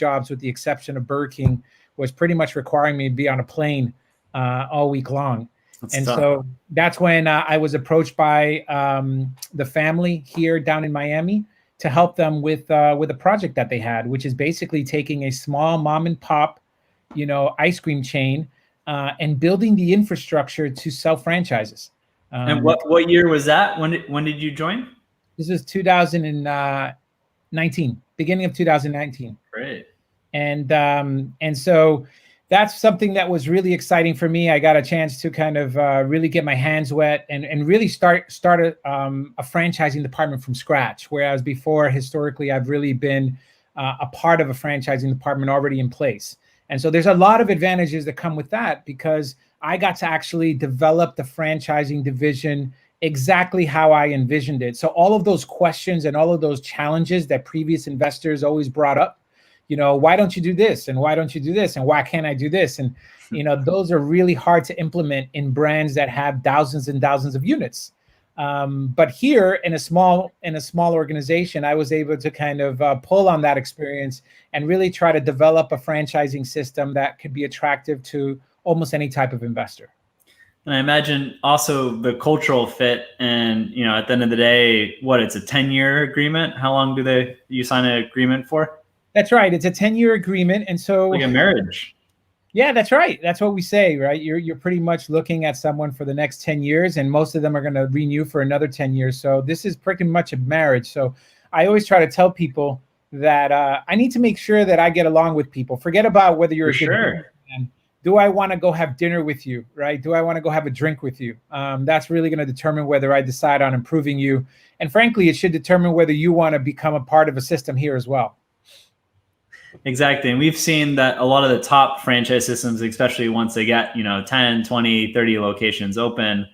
jobs, with the exception of Burger King, was pretty much requiring me to be on a plane all week long. That's tough. So that's when I was approached by the family here down in Miami to help them with a project that they had, which is basically taking a small mom and pop, ice cream chain and building the infrastructure to sell franchises. And what year was that? When did you join? This is 2019, beginning of 2019. Great. And so that's something that was really exciting for me. I got a chance to kind of really get my hands wet and really start a franchising department from scratch. Whereas before, historically, I've really been a part of a franchising department already in place. And so there's a lot of advantages that come with that, because I got to actually develop the franchising division exactly how I envisioned it. So all of those questions and all of those challenges that previous investors always brought up, why don't you do this? And why don't you do this? And why can't I do this? And, those are really hard to implement in brands that have thousands and thousands of units. But here in a small organization, I was able to kind of pull on that experience and really try to develop a franchising system that could be attractive to almost any type of investor. And I imagine also the cultural fit, and at the end of the day, it's a 10-year agreement? How long do you sign an agreement for? That's right. It's a 10-year agreement. And so like a marriage. Yeah, that's right. That's what we say, right? You're pretty much looking at someone for the next 10 years, and most of them are going to renew for another 10 years. So this is pretty much a marriage. So I always try to tell people that I need to make sure that I get along with people. Forget about whether you're for a good sure. man. Do I want to go have dinner with you, right? Do I want to go have a drink with you? That's really going to determine whether I decide on improving you. And frankly, it should determine whether you want to become a part of a system here as well. Exactly. And we've seen that a lot of the top franchise systems, especially once they get, 10, 20, 30 locations open,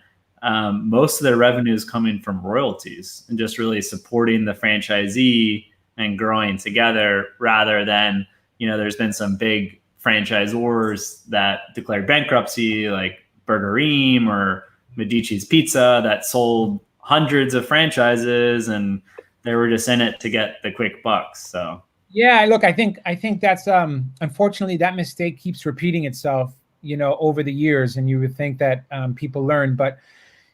most of their revenue is coming from royalties and just really supporting the franchisee and growing together, rather than, there's been some big franchisors that declared bankruptcy, like Burgerim or Medici's Pizza, that sold hundreds of franchises and they were just in it to get the quick bucks. So yeah, look, I think that's unfortunately that mistake keeps repeating itself, over the years, and you would think that people learn, but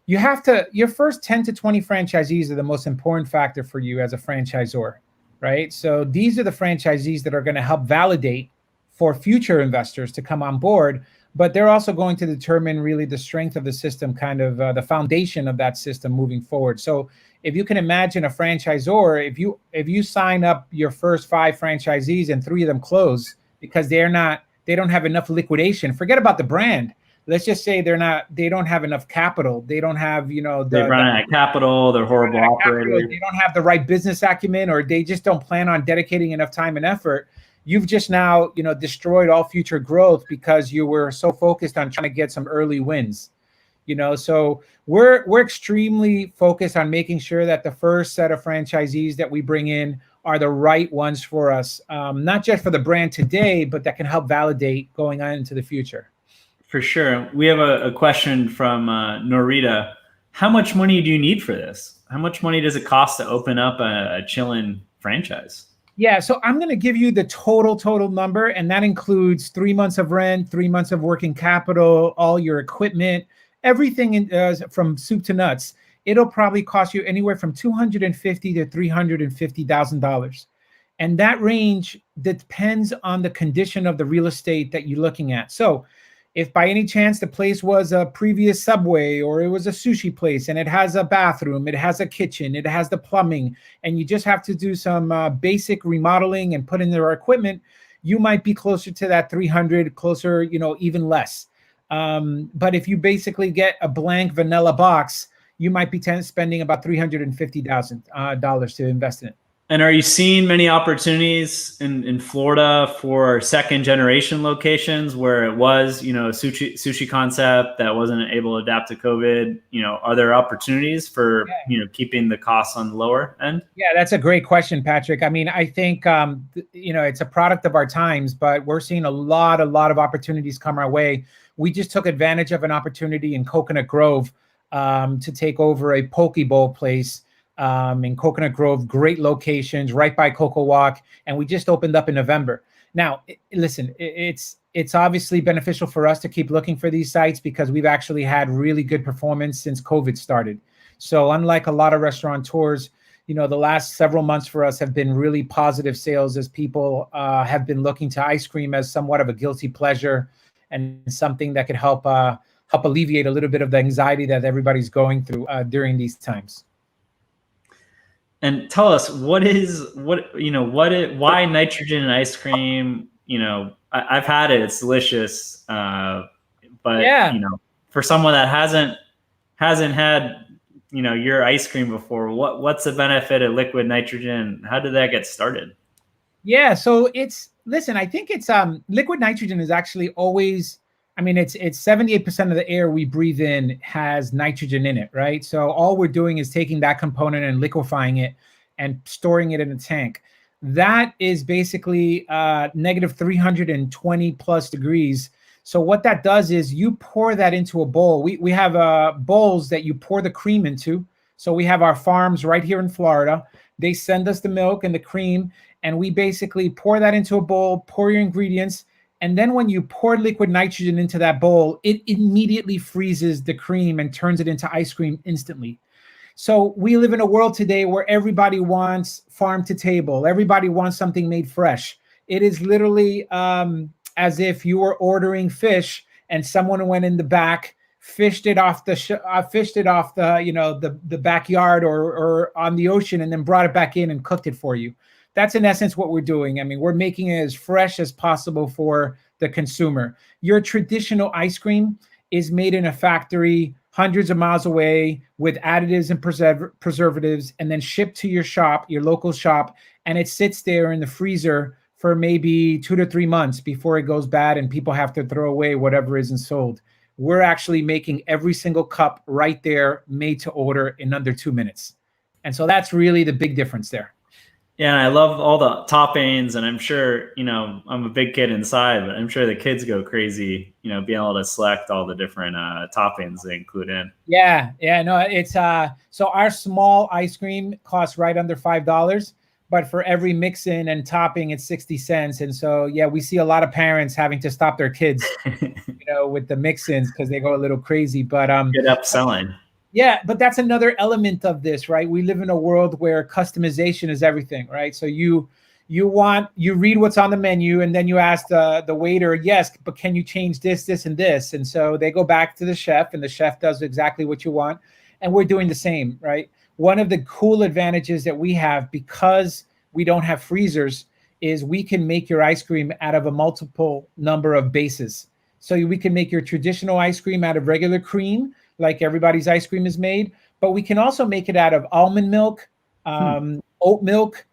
you have to. Your first 10 to 20 franchisees are the most important factor for you as a franchisor, right? So these are the franchisees that are going to help validate for future investors to come on board, but they're also going to determine really the strength of the system, kind of the foundation of that system moving forward. So if you can imagine a franchisor, if you sign up your first 5 franchisees and 3 of them close because they don't have enough liquidation, forget about the brand. Let's just say they don't have enough capital. They don't have, they run out of capital. They're horrible operators. They don't have the right business acumen, or they just don't plan on dedicating enough time and effort. You've just now, destroyed all future growth because you were so focused on trying to get some early wins. So we're extremely focused on making sure that the first set of franchisees that we bring in are the right ones for us, not just for the brand today, but that can help validate going on into the future. For sure. We have a question from Norita. How much money do you need for this? How much money does it cost to open up a Chillin' franchise? Yeah, so I'm going to give you the total number, and that includes 3 months of rent, 3 months of working capital, all your equipment, everything from soup to nuts. It'll probably cost you anywhere from $250,000 to $350,000. And that range depends on the condition of the real estate that you're looking at. So if by any chance the place was a previous Subway or it was a sushi place and it has a bathroom, it has a kitchen, it has the plumbing, and you just have to do some basic remodeling and put in their equipment, you might be closer to that 300, closer, even less. But if you basically get a blank vanilla box, you might be spending about $350,000 to invest in it. And are you seeing many opportunities in Florida for second generation locations where it was, a sushi concept that wasn't able to adapt to COVID? Are there opportunities for, keeping the costs on the lower end? Yeah, that's a great question, Patrick. I mean, I think, it's a product of our times, but we're seeing a lot of opportunities come our way. We just took advantage of an opportunity in Coconut Grove to take over a poke bowl place in Coconut Grove, great locations right by Coco Walk. And we just opened up in November. Now, listen, it's obviously beneficial for us to keep looking for these sites because we've actually had really good performance since COVID started. So unlike a lot of restaurateurs, the last several months for us have been really positive sales as people have been looking to ice cream as somewhat of a guilty pleasure and something that could help alleviate a little bit of the anxiety that everybody's going through during these times. And tell us why nitrogen in ice cream? I've had it; it's delicious. But Yeah. for someone that hasn't had your ice cream before, what's the benefit of liquid nitrogen? How did that get started? Yeah, so listen, I think it's liquid nitrogen is actually always, I mean, it's 78% of the air we breathe in has nitrogen in it, right? So all we're doing is taking that component and liquefying it and storing it in a tank. That is basically negative 320 plus degrees. So what that does is you pour that into a bowl. We have bowls that you pour the cream into. So we have our farms right here in Florida. They send us the milk and the cream, and we basically pour that into a bowl, pour your ingredients, and then when you pour liquid nitrogen into that bowl, it immediately freezes the cream and turns it into ice cream instantly. So we live in a world today where everybody wants farm to table. Everybody wants something made fresh. It is literally as if you were ordering fish and someone went in the back, fished it off the the backyard or on the ocean, and then brought it back in and cooked it for you. That's in essence what we're doing. I mean, we're making it as fresh as possible for the consumer. Your traditional ice cream is made in a factory hundreds of miles away with additives and preservatives, and then shipped to your shop, your local shop, and it sits there in the freezer for maybe 2 to 3 months before it goes bad and people have to throw away whatever isn't sold. We're actually making every single cup right there, made to order in under 2 minutes. And so that's really the big difference there. Yeah, and I love all the toppings, and I'm sure, I'm a big kid inside, but I'm sure the kids go crazy, being able to select all the different toppings they include in. Yeah, no, it's so our small ice cream costs right under $5, but for every mix-in and topping, it's 60 cents. And so, yeah, we see a lot of parents having to stop their kids, with the mix-ins because they go a little crazy. But good upselling. Yeah, but that's another element of this, right? We live in a world where customization is everything, right? So you read what's on the menu, and then you ask the waiter, yes, but can you change this, this, and this? And so they go back to the chef, and the chef does exactly what you want. And we're doing the same, right? One of the cool advantages that we have, because we don't have freezers, is we can make your ice cream out of a multiple number of bases. So we can make your traditional ice cream out of regular cream, like everybody's ice cream is made, but we can also make it out of almond milk, oat milk,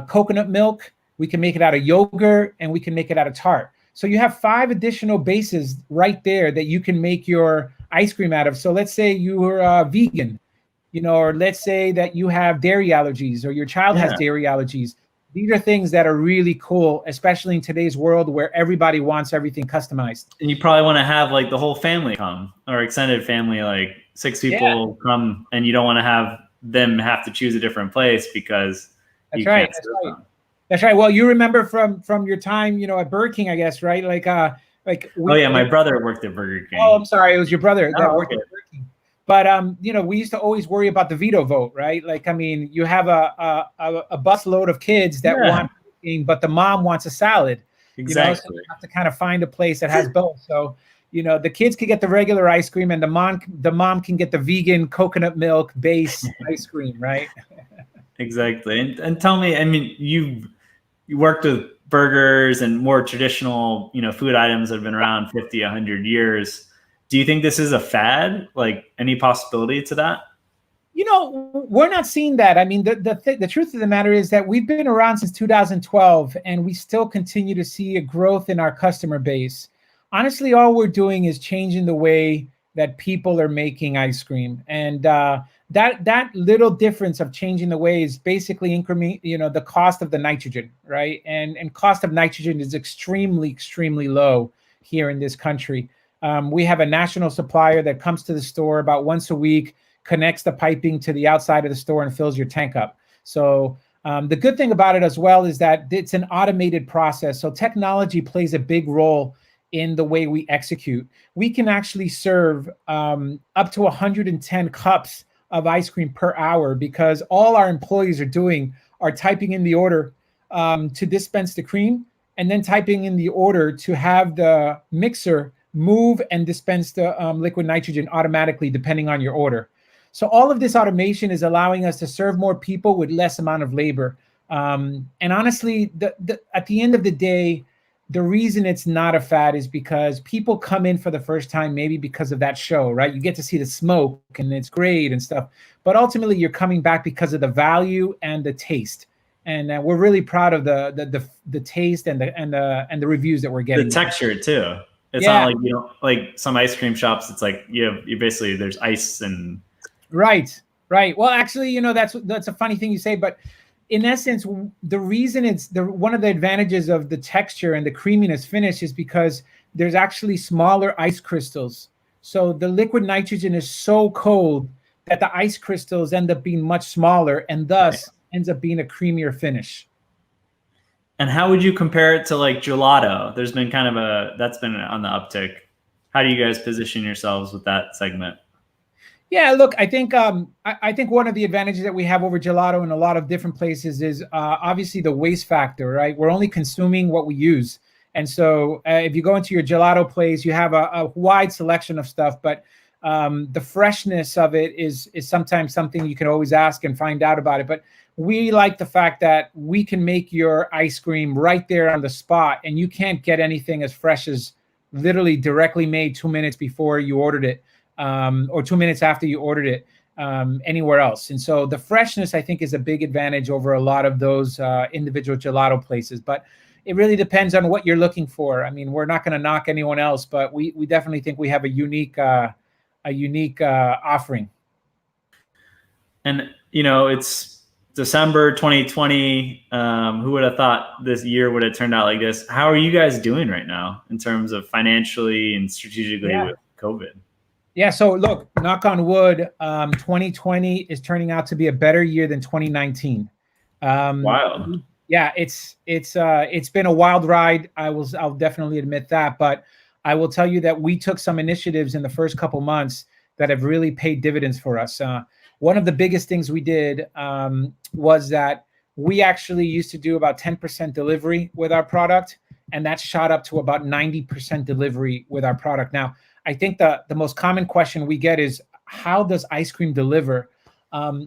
coconut milk. We can make it out of yogurt, and we can make it out of tart. So you have 5 additional bases right there that you can make your ice cream out of. So let's say you are vegan, or let's say that you have dairy allergies, or your child has dairy allergies. These are things that are really cool, especially in today's world where everybody wants everything customized. And you probably want to have like the whole family come, or extended family, like 6 people come, and you don't want to have them have to choose a different place because that's right. That's right. Well, you remember from your time, at Burger King, I guess, right? My brother worked at Burger King. Oh, I'm sorry, it was your brother that worked at Burger King. But we used to always worry about the veto vote, right? You have a busload of kids that want protein, but the mom wants a salad. Exactly. So you have to kind of find a place that has both. So, the kids can get the regular ice cream, and the mom can get the vegan coconut milk base ice cream, right? Exactly. And tell me, I mean, you worked with burgers and more traditional, food items that have been around 50, 100 years. Do you think this is a fad? Like, any possibility to that? We're not seeing that. I mean, the truth of the matter is that we've been around since 2012, and we still continue to see a growth in our customer base. Honestly, all we're doing is changing the way that people are making ice cream. And that little difference of changing the way is basically increment, the cost of the nitrogen, right? And cost of nitrogen is extremely, extremely low here in this country. We have a national supplier that comes to the store about once a week, connects the piping to the outside of the store, and fills your tank up. So The good thing about it as well is that it's an automated process. So technology plays a big role in the way we execute. We can actually serve up to 110 cups of ice cream per hour because all our employees are doing are typing in the order to dispense the cream and then typing in the order to have the mixer move and dispense the liquid nitrogen automatically depending on your order. So all of this automation is allowing us to serve more people with less amount of labor. And honestly, at the end of the day, the reason it's not a fad is because people come in for the first time, maybe because of that show, right? You get to see the smoke and it's great and stuff, but ultimately you're coming back because of the value and the taste. And we're really proud of the taste and the reviews that we're getting. The texture too. It's Yeah. not like, you know, like some ice cream shops. It's like you basically there's ice and. Right. Well, actually, you know, that's a funny thing you say, but in essence, the reason it's one of the advantages of the texture and the creaminess finish is because there's actually smaller ice crystals. So the liquid nitrogen is so cold that the ice crystals end up being much smaller and thus ends up being a creamier finish. And how would you compare it to like gelato? There's been that's been on the uptick. How do you guys position yourselves with that segment? Yeah, look, I think one of the advantages that we have over gelato in a lot of different places is obviously the waste factor, right? We're only consuming what we use. And so if you go into your gelato place, you have a wide selection of stuff, but the freshness of it is sometimes something you can always ask and find out about it. But we like the fact that we can make your ice cream right there on the spot, and you can't get anything as fresh as literally directly made 2 minutes before you ordered it. Or 2 minutes after you ordered it anywhere else. And so the freshness, I think, is a big advantage over a lot of those individual gelato places. But it really depends on what you're looking for. I mean, we're not going to knock anyone else, but we definitely think we have a unique offering. And, you know, it's December 2020. Who would have thought this year would have turned out like this? How are you guys doing right now in terms of financially and strategically with COVID? Yeah, so look, knock on wood, 2020 is turning out to be a better year than 2019. Wild. Yeah, it's been a wild ride. I'll definitely admit that, but I will tell you that we took some initiatives in the first couple months that have really paid dividends for us. One of the biggest things we did was that we actually used to do about 10% delivery with our product, and that shot up to about 90% delivery with our product. Now, I think the most common question we get is, how does ice cream deliver?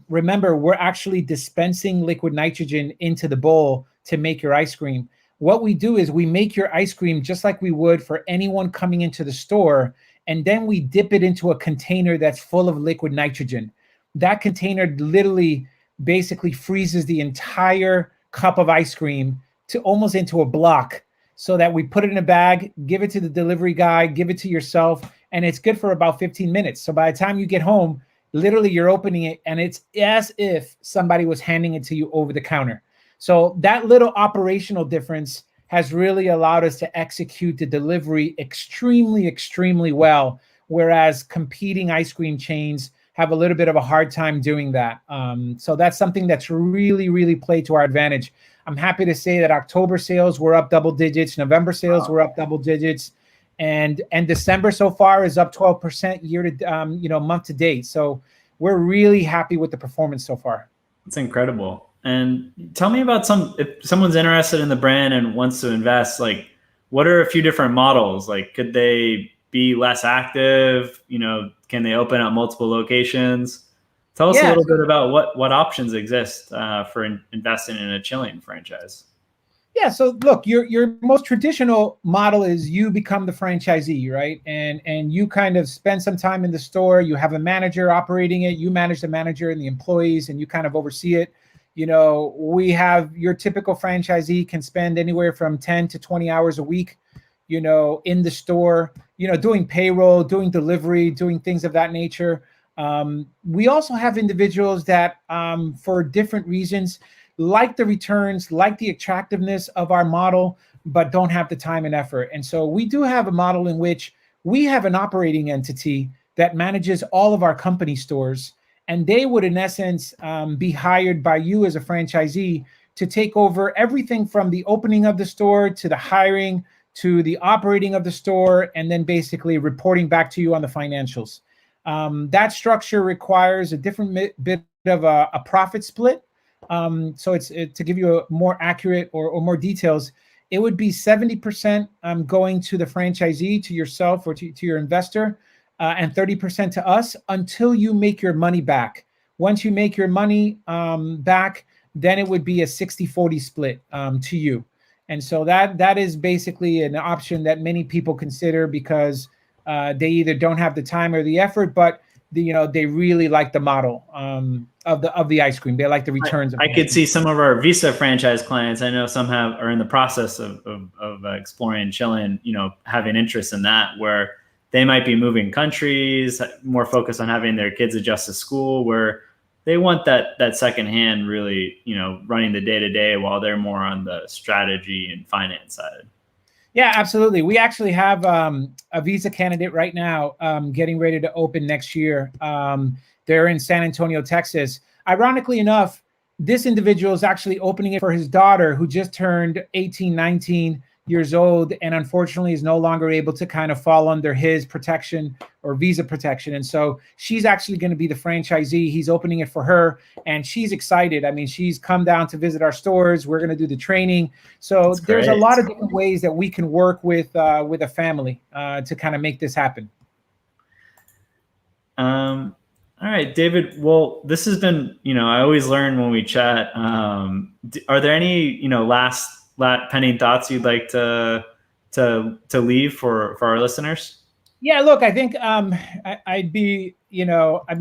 Remember, we're actually dispensing liquid nitrogen into the bowl to make your ice cream. What we do is we make your ice cream just like we would for anyone coming into the store, and then we dip it into a container that's full of liquid nitrogen. That container literally basically freezes the entire cup of ice cream to almost into a block, so that we put it in a bag, give it to the delivery guy, give it to yourself, and it's good for about 15 minutes. So by the time you get home, literally you're opening it and it's as if somebody was handing it to you over the counter. So that little operational difference has really allowed us to execute the delivery extremely, extremely well, whereas competing ice cream chains have a little bit of a hard time doing that. So that's something that's really, really played to our advantage. I'm happy to say that October sales were up double digits. November sales were up double digits, and December so far is up 12% year to month to date. So we're really happy with the performance so far. It's incredible. And tell me about if someone's interested in the brand and wants to invest, like, what are a few different models? Like, could they be less active? You know, can they open up multiple locations? Tell us a little bit about what options exist for investing in a chilling franchise. Yeah, so look, your most traditional model is you become the franchisee, right? And you kind of spend some time in the store. You have a manager operating it. You manage the manager and the employees, and you kind of oversee it. You know, we have your typical franchisee can spend anywhere from 10 to 20 hours a week, you know, in the store, you know, doing payroll, doing delivery, doing things of that nature. We also have individuals that, for different reasons, like the returns, like the attractiveness of our model, but don't have the time and effort. And so we do have a model in which we have an operating entity that manages all of our company stores. and they would, in essence, be hired by you as a franchisee to take over everything from the opening of the store to the hiring to the operating of the store, and then basically reporting back to you on the financials. That structure requires a different bit of a profit split. So to give you a more accurate or more details, it would be 70% going to the franchisee, to yourself or to your investor, and 30% to us until you make your money back. Once you make your money back, then it would be a 60-40 split to you. And so that is basically an option that many people consider because they either don't have the time or the effort, but they really like the model of the ice cream. They like the returns. I could see some of our Visa franchise clients. I know some are in the process of exploring Chile, having interest in that, where they might be moving countries, more focused on having their kids adjust to school, where they want that second hand, really, running the day to day while they're more on the strategy and finance side. Yeah, absolutely. We actually have a Visa candidate right now getting ready to open next year. They're in San Antonio, Texas. Ironically enough, this individual is actually opening it for his daughter, who just turned 18, 19 years old, and unfortunately is no longer able to kind of fall under his protection or visa protection. And so she's actually going to be the franchisee. He's opening it for her, and she's excited. I mean, she's come down to visit our stores. We're going to do the training. So there's a lot of different ways that we can work with a family to kind of make this happen. All right, David. Well, this has been, I always learn when we chat. Are there any, last pending thoughts you'd like to leave for our listeners? Yeah, look, I think I'd be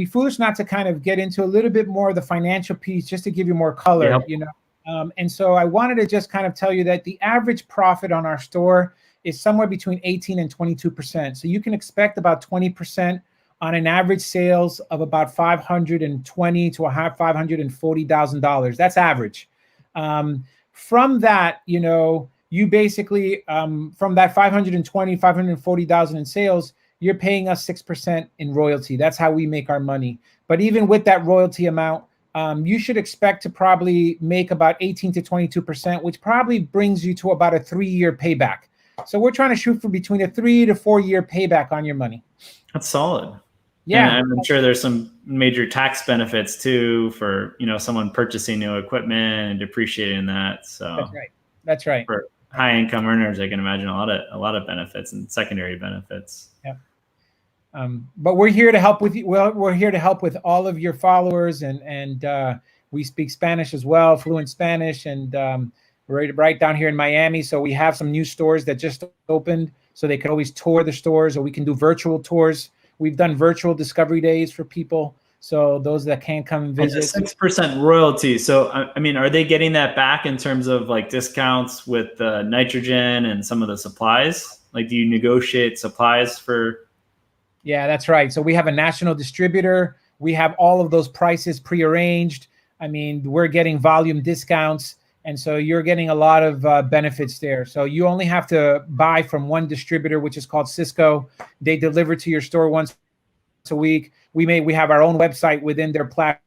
foolish not to kind of get into a little bit more of the financial piece, just to give you more color. Yep. And so I wanted to just kind of tell you that the average profit on our store is somewhere between 18 and 22%. So you can expect about 20% on an average sales of about $520,000 to $540,000. That's average. From that, you basically, from that $520,000, $540,000 in sales, you're paying us 6% in royalty. That's how we make our money. But even with that royalty amount, you should expect to probably make about 18 to 22%, which probably brings you to about a 3-year payback. So we're trying to shoot for between a 3 to 4 year payback on your money. That's solid. Yeah, and I'm sure there's some major tax benefits too for someone purchasing new equipment and depreciating that. So that's right. For high income earners, I can imagine a lot of benefits and secondary benefits. Yeah. But we're here to help with you. Well, we're here to help with all of your followers, and we speak Spanish as well, fluent Spanish, and we're right down here in Miami. So we have some new stores that just opened, so they can always tour the stores, or we can do virtual tours. We've done virtual discovery days for people, so those that can't come and visit. 6% royalty. So, I mean, are they getting that back in terms of like discounts with nitrogen and some of the supplies? Like, do you negotiate supplies for? Yeah, that's right. So we have a national distributor. We have all of those prices prearranged. I mean, we're getting volume discounts, and so you're getting a lot of benefits there. So you only have to buy from one distributor, which is called Cisco. They deliver to your store once a week. We have our own website within their platform.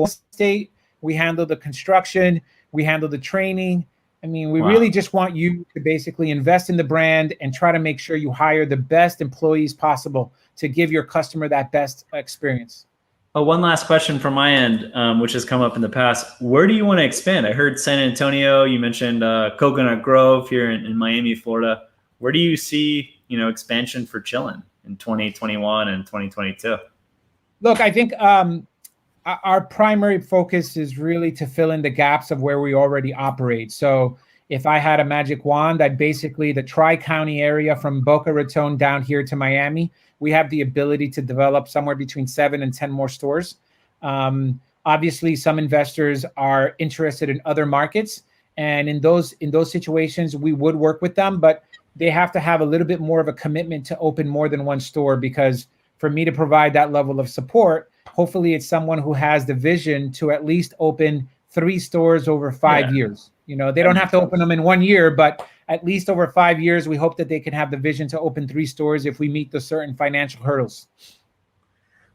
State. We handle the construction. We handle the training. I mean, we really just want you to basically invest in the brand and try to make sure you hire the best employees possible to give your customer that best experience. One last question from my end, which has come up in the past. Where do you want to expand? I heard San Antonio. You mentioned Coconut Grove here in Miami, Florida. Where do you see, expansion for Chillin' in 2021 and 2022? Look, I think our primary focus is really to fill in the gaps of where we already operate. So if I had a magic wand, I'd basically, the Tri-County area from Boca Raton down here to Miami, we have the ability to develop somewhere between 7 and 10 more stores. Obviously, some investors are interested in other markets, and in those situations, we would work with them, but they have to have a little bit more of a commitment to open more than one store, because for me to provide that level of support, hopefully it's someone who has the vision to at least open 3 stores over 5 years. They don't have to open them in 1 year, but at least over 5 years. We hope that they can have the vision to open 3 stores if we meet the certain financial hurdles.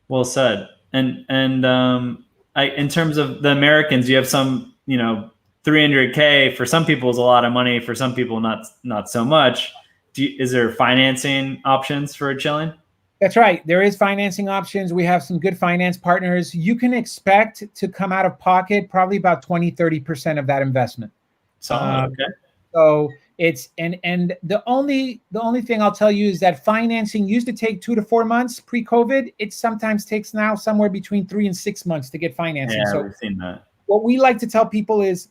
Well said. And in terms of the Americans, you have some, 300K for some people is a lot of money. For some people, not so much. Is there financing options for chilling? That's right. There is financing options. We have some good finance partners. You can expect to come out of pocket probably about 20-30% of that investment. Solid. Okay. So it's and the only thing I'll tell you is that financing used to take 2 to 4 months pre-COVID. It sometimes takes now somewhere between 3 and 6 months to get financing. Yeah, so we've seen that. What we like to tell people is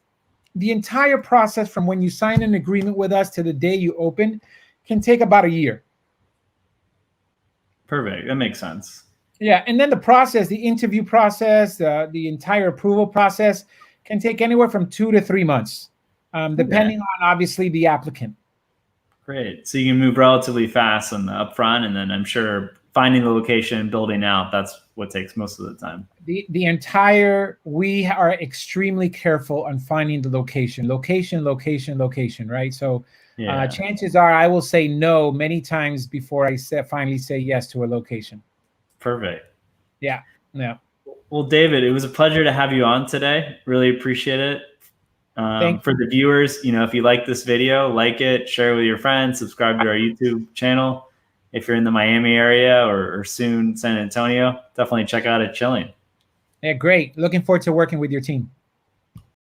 the entire process from when you sign an agreement with us to the day you open can take about a year. Perfect. That makes sense. Yeah, and then the process, the interview process, the entire approval process can take anywhere from 2 to 3 months, depending on obviously the applicant. Great. So you can move relatively fast on the upfront, and then I'm sure finding the location, building out, that's what takes most of the time. We are extremely careful on finding the location, right? So chances are I will say no many times before I finally say yes to a location. Perfect. Yeah. Well, David, it was a pleasure to have you on today. Really appreciate it. For the viewers, if you like this video, like it, share it with your friends, subscribe to our YouTube channel. If you're in the Miami area or soon San Antonio, definitely check out Chilling. Yeah, great. Looking forward to working with your team.